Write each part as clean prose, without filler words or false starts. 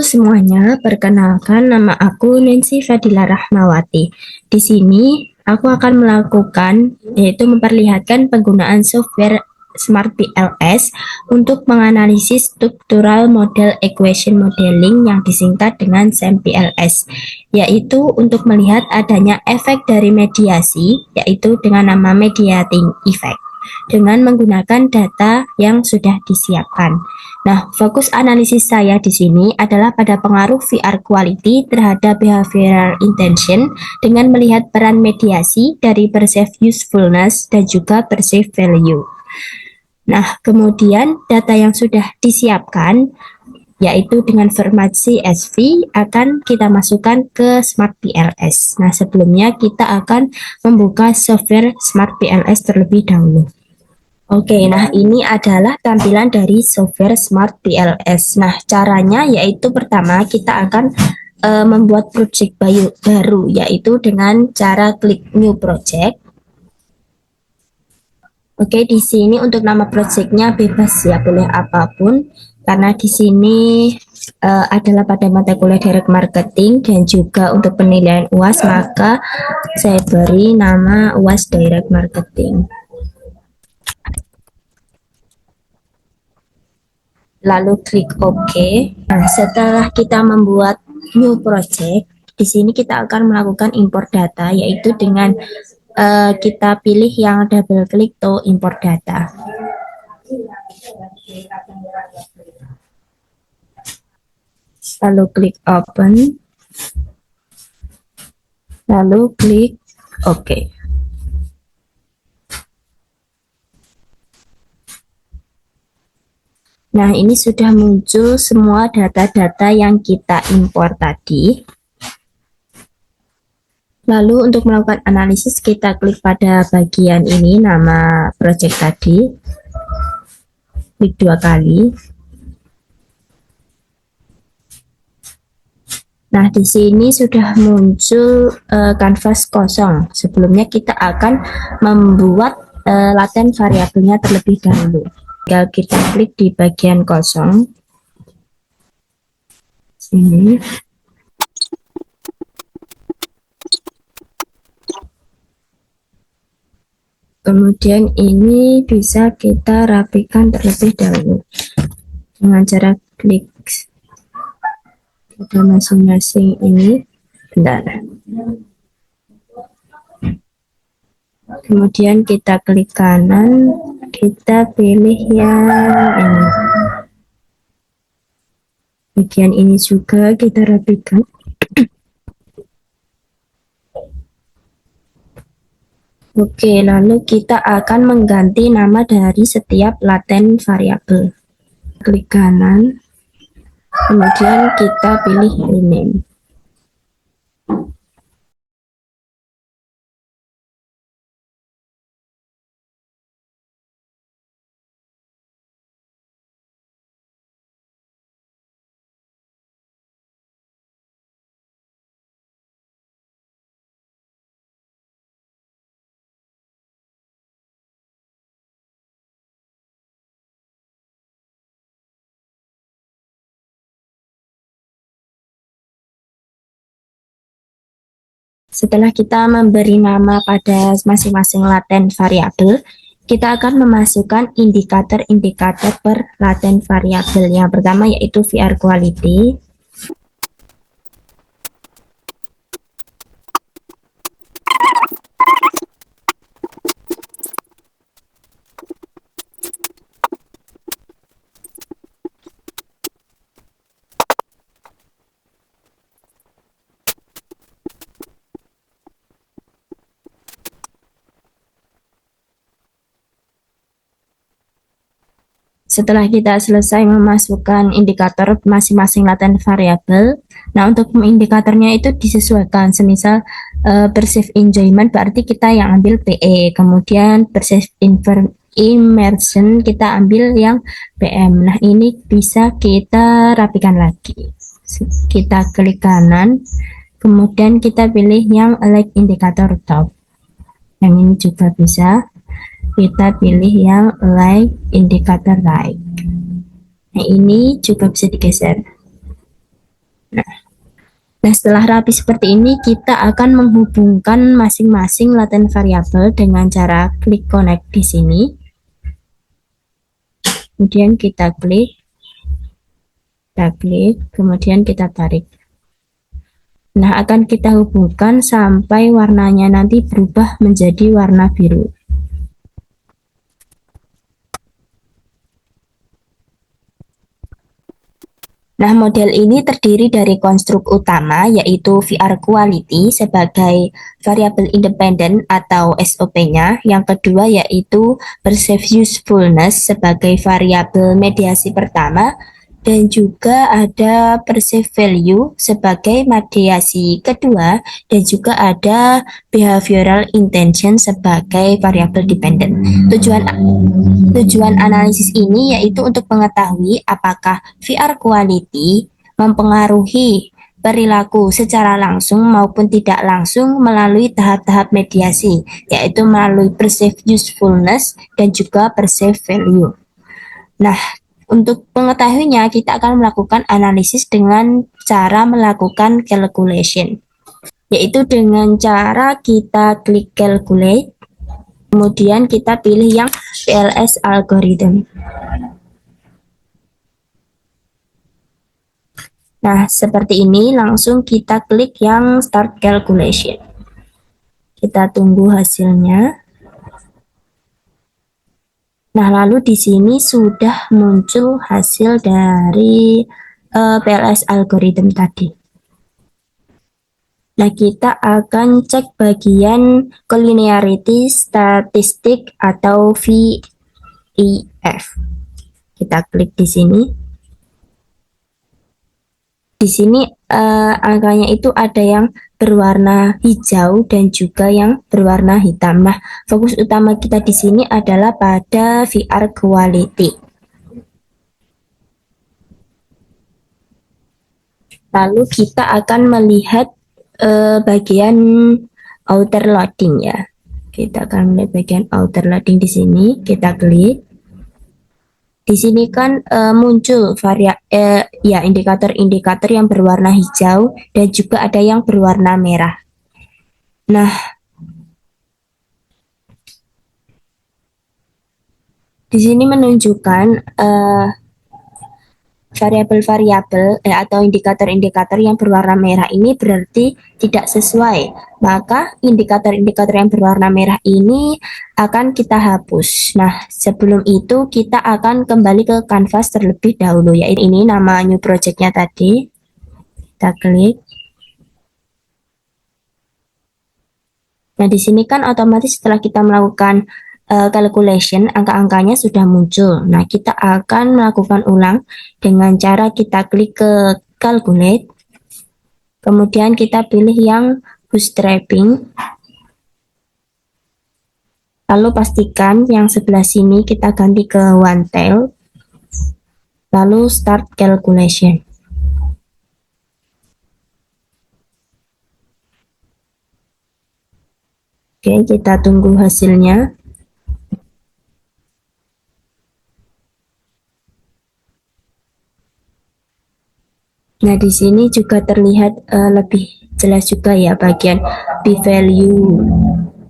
semuanya, perkenalkan nama aku Nancy Fadila Rahmawati. Di sini aku akan melakukan yaitu memperlihatkan penggunaan software Smart PLS untuk menganalisis struktural model equation modeling yang disingkat dengan SEM-PLS, yaitu untuk melihat adanya efek dari mediasi, yaitu dengan nama mediating effect, dengan menggunakan data yang sudah disiapkan. Nah, fokus analisis saya di sini adalah pada pengaruh VR quality terhadap behavioral intention dengan melihat peran mediasi dari perceived usefulness dan juga perceived value. Nah, kemudian data yang sudah disiapkan yaitu dengan formasi SV akan kita masukkan ke Smart PLS. Nah, sebelumnya kita akan membuka software Smart PLS terlebih dahulu. Oke, nah ini adalah tampilan dari software Smart PLS. Nah, caranya yaitu pertama kita akan membuat project baru, yaitu dengan cara klik New Project. Oke, di sini untuk nama projectnya bebas ya, boleh apapun. Karena di sini adalah pada mata kuliah Direct Marketing dan juga untuk penilaian UAS, maka saya beri nama UAS Direct Marketing. Lalu klik OK. Nah, setelah kita membuat new project, di sini kita akan melakukan import data, yaitu dengan kita pilih yang double klik to import data. Lalu klik open. Lalu klik OK. Nah, ini sudah muncul semua data-data yang kita import tadi. Lalu untuk melakukan analisis kita klik pada bagian ini, nama project tadi. Klik 2 kali. Nah, di sini sudah muncul kanvas kosong. Sebelumnya kita akan membuat laten variabelnya terlebih dahulu. Tinggal kita klik di bagian kosong. Sini. Kemudian ini bisa kita rapikan terlebih dahulu dengan cara klik pada masing-masing ini. Bentar. Kemudian kita klik kanan, kita pilih yang ini. Bagian ini juga kita rapikan. Oke, lalu kita akan mengganti nama dari setiap laten variabel. Klik kanan, kemudian kita pilih rename. Setelah kita memberi nama pada masing-masing laten variabel, kita akan memasukkan indikator-indikator per laten variabel. Yang pertama yaitu VR quality. Setelah kita selesai memasukkan indikator masing-masing laten variabel, nah untuk indikatornya itu disesuaikan. Semisal perceived enjoyment berarti kita yang ambil PE, kemudian perceived immersion kita ambil yang PM. Nah, ini bisa kita rapikan lagi. Kita klik kanan, kemudian kita pilih yang like indikator top. Yang ini juga bisa. Kita pilih yang like indikator right. Nah, ini juga bisa digeser. Nah, setelah rapi seperti ini, kita akan menghubungkan masing-masing latent variabel dengan cara klik connect di sini. Kemudian kita klik, kemudian kita tarik. Nah, akan kita hubungkan sampai warnanya nanti berubah menjadi warna biru. Nah, model ini terdiri dari konstruk utama, yaitu VR Quality sebagai variabel independen atau SOP-nya. Yang kedua yaitu Perceived Usefulness sebagai variabel mediasi pertama. Dan juga ada Perceived Value sebagai mediasi kedua. Dan juga ada Behavioral Intention sebagai variabel dependent. Tujuan analisis ini yaitu untuk mengetahui apakah VR quality mempengaruhi perilaku secara langsung maupun tidak langsung melalui tahap-tahap mediasi, yaitu melalui perceived usefulness dan juga perceived value. Nah, untuk mengetahuinya, kita akan melakukan analisis dengan cara melakukan calculation, yaitu dengan cara kita klik calculate, kemudian kita pilih yang PLS algorithm. Nah, seperti ini langsung kita klik yang start calculation. Kita tunggu hasilnya. Nah, lalu di sini sudah muncul hasil dari PLS algorithm tadi. Nah, kita akan cek bagian collinearity statistik atau VEF. Kita klik di sini. Di sini angkanya itu ada yang berwarna hijau dan juga yang berwarna hitam. Nah, fokus utama kita di sini adalah pada VR quality. Lalu kita akan melihat bagian outer loading ya. Kita akan melihat bagian outer loading di sini. Kita klik. Di sini kan muncul indikator-indikator yang berwarna hijau dan juga ada yang berwarna merah. Nah, di sini menunjukkan variabel-variabel atau indikator-indikator yang berwarna merah ini berarti tidak sesuai. Maka indikator-indikator yang berwarna merah ini akan kita hapus. Nah, sebelum itu kita akan kembali ke kanvas terlebih dahulu, yaitu ini nama new project-nya tadi. Kita klik. Nah, di sini kan otomatis setelah kita melakukan calculation, angka-angkanya sudah muncul. Nah, kita akan melakukan ulang dengan cara kita klik ke calculate, kemudian kita pilih yang bootstrapping, lalu pastikan yang sebelah sini kita ganti ke one tail, lalu start calculation. Oke, kita tunggu hasilnya. Nah, di sini juga terlihat lebih jelas juga ya bagian p-value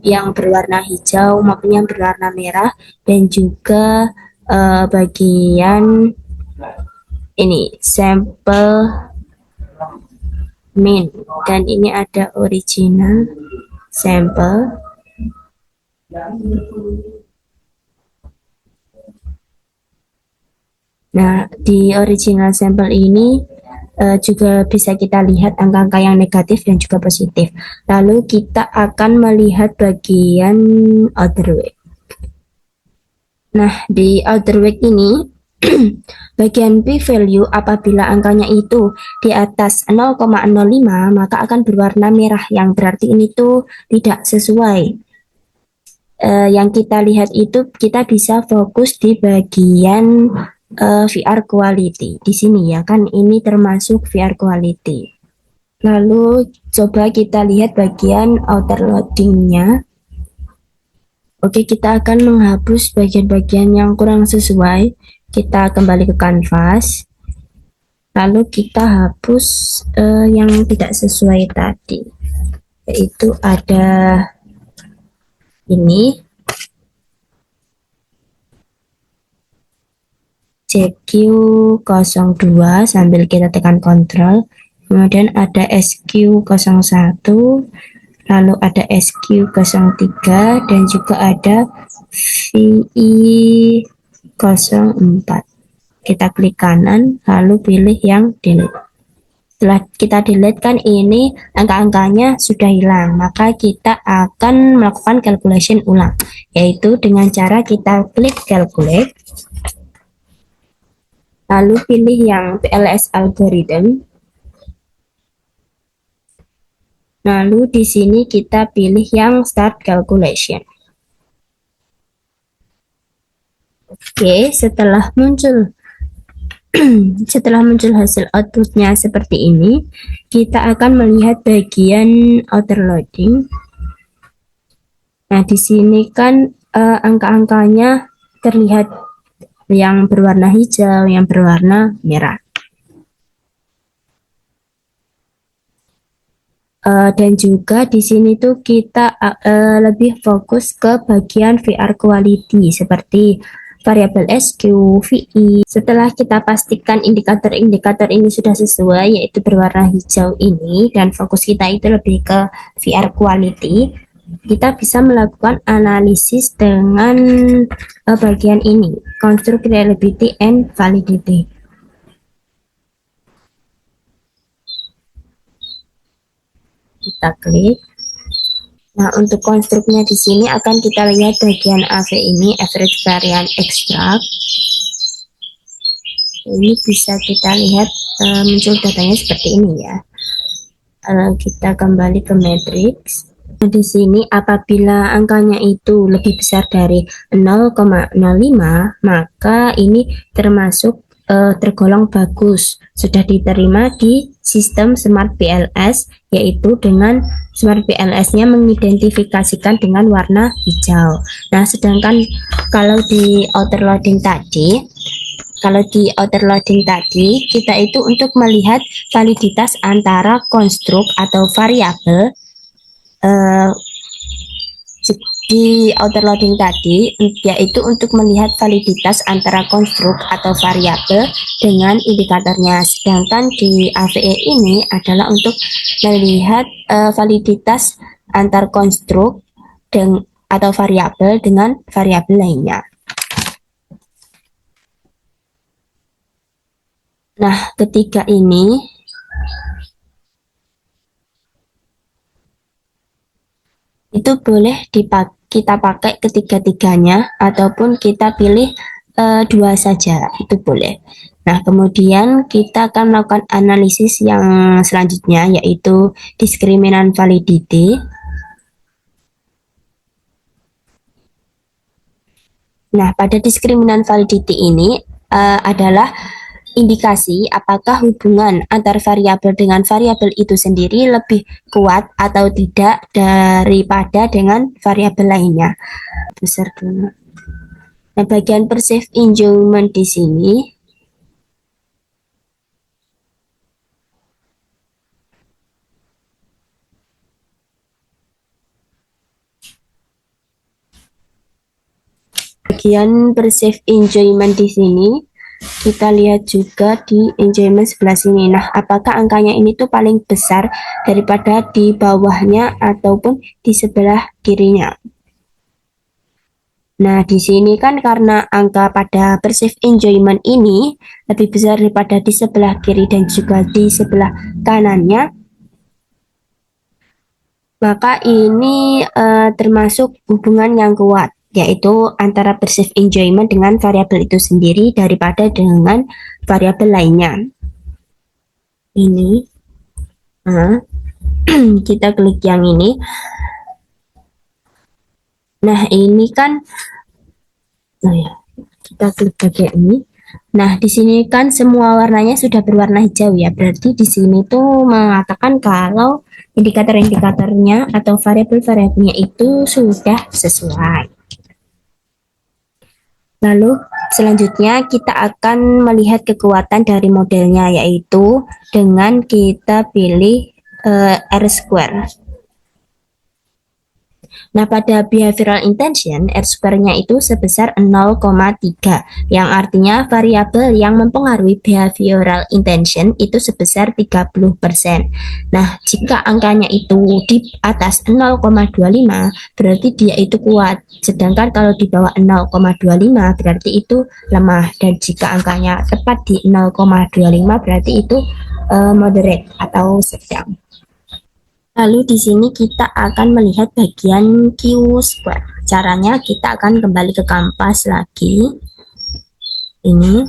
yang berwarna hijau maupun yang berwarna merah, dan juga bagian ini sampel min, dan ini ada original sampel. Nah, di original sampel ini juga bisa kita lihat angka-angka yang negatif dan juga positif. Lalu kita akan melihat bagian outer wave. Nah, di outer wave ini bagian p-value apabila angkanya itu di atas 0,05 maka akan berwarna merah, yang berarti ini tuh tidak sesuai. Yang kita lihat itu kita bisa fokus di bagian VR quality di sini ya kan, ini termasuk VR quality. Lalu coba kita lihat bagian outer loadingnya. Oke, kita akan menghapus bagian-bagian yang kurang sesuai. Kita kembali ke kanvas. Lalu kita hapus yang tidak sesuai tadi, yaitu ada ini CQ02 sambil kita tekan kontrol, kemudian ada SQ01, lalu ada SQ03 dan juga ada VI04. Kita klik kanan lalu pilih yang delete. Setelah kita delete kan ini angka-angkanya sudah hilang, maka kita akan melakukan calculation ulang, yaitu dengan cara kita klik calculate, lalu pilih yang PLS algorithm. Lalu di sini kita pilih yang start calculation. Oke, setelah muncul hasil outputnya seperti ini, kita akan melihat bagian outer loading. Nah, di sini kan angka-angkanya terlihat yang berwarna hijau, yang berwarna merah. Dan juga di sini tuh kita lebih fokus ke bagian VR quality seperti variabel SQ, VI. Setelah kita pastikan indikator-indikator ini sudah sesuai, yaitu berwarna hijau ini, dan fokus kita itu lebih ke VR quality, kita bisa melakukan analisis dengan bagian ini, construct reliability and validity. Kita klik. Nah, untuk konstruknya di sini akan kita lihat bagian AV ini, average variance extract. Ini bisa kita lihat muncul datanya seperti ini ya. Kita kembali ke matrix. Nah, di sini apabila angkanya itu lebih besar dari 0,05, maka ini termasuk tergolong bagus, sudah diterima di sistem Smart BLS, yaitu dengan Smart BLS-nya mengidentifikasikan dengan warna hijau. Nah, sedangkan kalau di outer loading tadi, kita itu untuk melihat validitas antara konstruk atau variabel di outer loading tadi, yaitu untuk melihat validitas antara konstruk atau variabel dengan indikatornya. Sedangkan di AVE ini adalah untuk melihat validitas antar konstruk atau variabel dengan variabel lainnya. Nah, ketiga ini itu boleh kita pakai ketiga-tiganya ataupun kita pilih dua saja, itu boleh. Nah, kemudian kita akan melakukan analisis yang selanjutnya, yaitu discriminant validity. Nah, pada discriminant validity ini adalah indikasi apakah hubungan antar variabel dengan variabel itu sendiri lebih kuat atau tidak daripada dengan variabel lainnya. Besar dulu. Nah, bagian perceived enjoyment di sini kita lihat juga di enjoyment sebelah sini. Nah, apakah angkanya ini tuh paling besar daripada di bawahnya ataupun di sebelah kirinya? Nah, di sini kan karena angka pada perceived enjoyment ini lebih besar daripada di sebelah kiri dan juga di sebelah kanannya, maka ini termasuk hubungan yang kuat, yaitu antara perceived enjoyment dengan variabel itu sendiri daripada dengan variabel lainnya. Ini, nah, kita klik yang ini. Nah, ini kan, kita klik bagian ini. Nah, di sini kan semua warnanya sudah berwarna hijau ya, berarti di sini tuh mengatakan kalau indikator-indikatornya atau variabel-variabelnya itu sudah sesuai. Lalu Selanjutnya kita akan melihat kekuatan dari modelnya, yaitu dengan kita pilih R square. Nah, pada behavioral intention, R-square-nya itu sebesar 0,3, yang artinya variabel yang mempengaruhi behavioral intention itu sebesar 30%. Nah, jika angkanya itu di atas 0,25, berarti dia itu kuat. Sedangkan kalau di bawah 0,25, berarti itu lemah. Dan jika angkanya tepat di 0,25, berarti itu moderate atau sedang. Lalu di sini kita akan melihat bagian Q square. Caranya kita akan kembali ke kanvas lagi. Ini.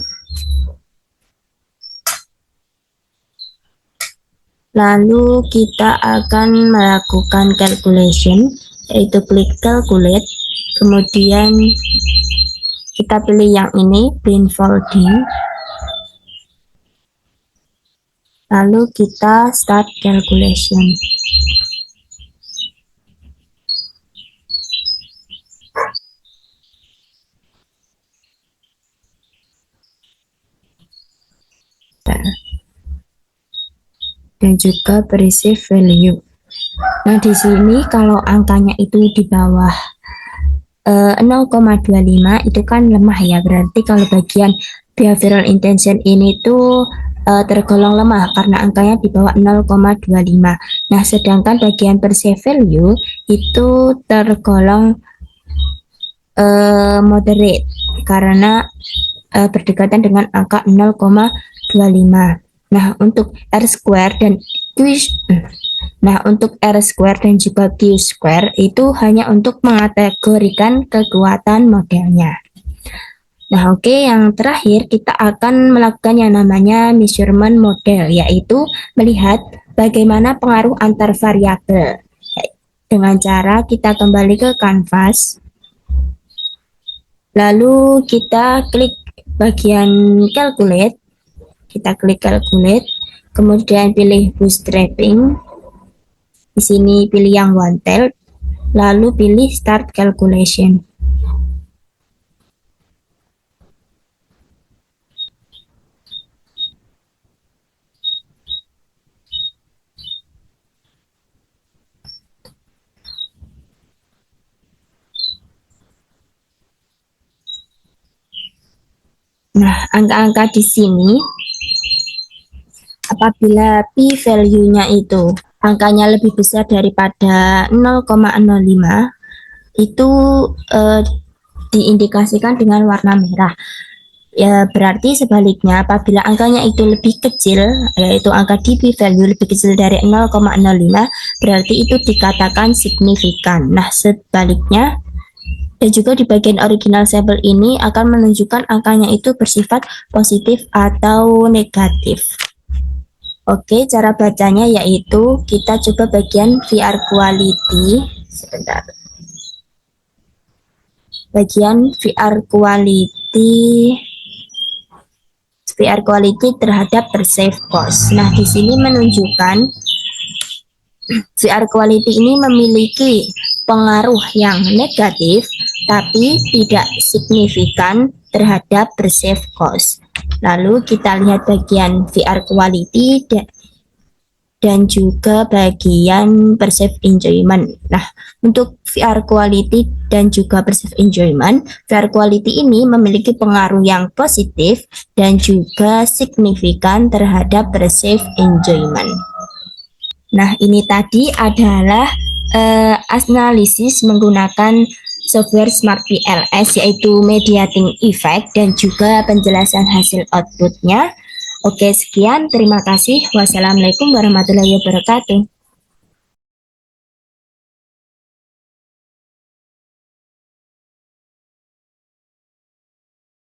Lalu kita akan melakukan calculation, yaitu klik calculate. Kemudian kita pilih yang ini, blindfolding. Lalu kita start calculation. Dan juga perceive value. Nah, di sini kalau angkanya itu di bawah 0,25 itu kan lemah ya, berarti kalau bagian behavioral intention ini tuh tergolong lemah karena angkanya di bawah 0,25. Nah, sedangkan bagian perceive value itu tergolong moderate karena berdekatan dengan angka 0,25. Nah, untuk R square dan juga Q square itu hanya untuk mengategorikan kekuatan modelnya. Nah, oke, yang terakhir kita akan melakukan yang namanya measurement model, yaitu melihat bagaimana pengaruh antar variabel. Dengan cara kita kembali ke kanvas, lalu kita klik bagian calculate. Kita klik calculate, kemudian pilih bootstrapping. Di sini pilih yang wanted, lalu pilih start calculation. Nah, angka-angka di sini apabila p-value-nya itu angkanya lebih besar daripada 0,05, itu diindikasikan dengan warna merah. Ya, berarti sebaliknya apabila angkanya itu lebih kecil, yaitu angka di p-value lebih kecil dari 0,05, berarti itu dikatakan signifikan. Nah, sebaliknya, dan juga di bagian original sampel ini akan menunjukkan angkanya itu bersifat positif atau negatif. Oke, cara bacanya yaitu kita coba bagian VR quality. Sebentar. Bagian VR quality terhadap perceived cost. Nah, di sini menunjukkan VR quality ini memiliki pengaruh yang negatif tapi tidak signifikan terhadap perceived cost. Lalu kita lihat bagian VR quality dan juga bagian perceived enjoyment. Nah, untuk VR quality dan juga perceived enjoyment, VR quality ini memiliki pengaruh yang positif dan juga signifikan terhadap perceived enjoyment. Nah, ini tadi adalah analisis menggunakan software Smart PLS, yaitu mediating effect dan juga penjelasan hasil outputnya. Oke, sekian. Terima kasih. Wassalamualaikum warahmatullahi wabarakatuh.